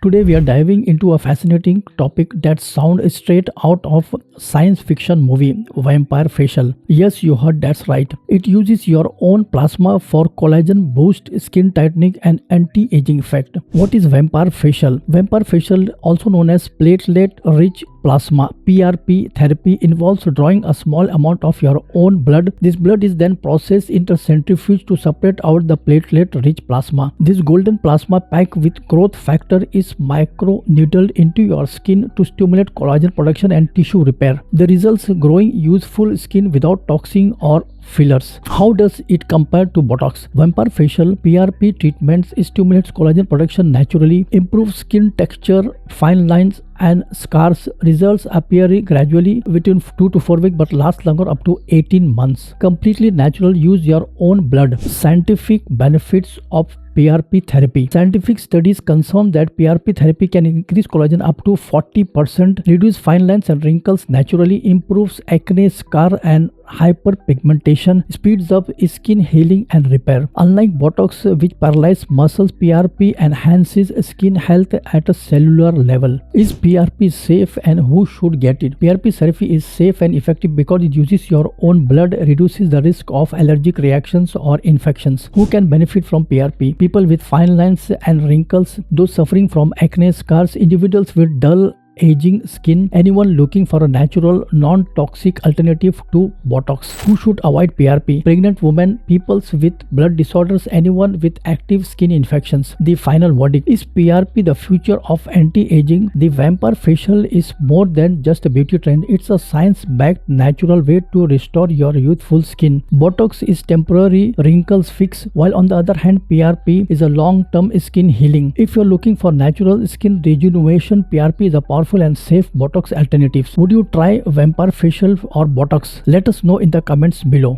Today we are diving into a fascinating topic that sounds straight out of science fiction movie, vampire facial. Yes, you heard that's right. It uses your own plasma for collagen boost, skin tightening and anti-aging effect. What is vampire facial? Vampire facial, also known as platelet-rich plasma (PRP) therapy, involves drawing a small amount of your own blood. This blood is then processed into a centrifuge to separate out the platelet-rich plasma. This golden plasma packed with growth factor is micro-needled into your skin to stimulate collagen production and tissue repair. The results growing youthful skin without toxin or fillers. How does it compare to Botox? Vampire facial PRP treatments stimulates collagen production naturally, improves skin texture, fine lines and scars. Results appear gradually within 2 to 4 weeks but last longer up to 18 months. Completely natural, use your own blood. Scientific benefits of PRP therapy. Scientific studies confirm that PRP therapy can increase collagen up to 40%, reduce fine lines and wrinkles naturally, improves acne, scar and hyperpigmentation, speeds up skin healing and repair. Unlike Botox, which paralyzes muscles, PRP enhances skin health at a cellular level. Is PRP safe and who should get it? PRP therapy is safe and effective because it uses your own blood, reduces the risk of allergic reactions or infections. Who can benefit from PRP? People with fine lines and wrinkles, those suffering from acne, scars, individuals with dull aging skin, anyone looking for a natural non-toxic alternative to Botox. Who should avoid PRP? Pregnant women, people with blood disorders, anyone with active skin infections. The final verdict: is PRP the future of anti-aging? The vampire facial is more than just a beauty trend. It's a science-backed natural way to restore your youthful skin. Botox is temporary wrinkles fix, while on the other hand PRP is a long-term skin healing. If you're looking for natural skin rejuvenation, PRP is a powerful and safe Botox alternatives. Would you try vampire facial or Botox? Let us know in the comments below.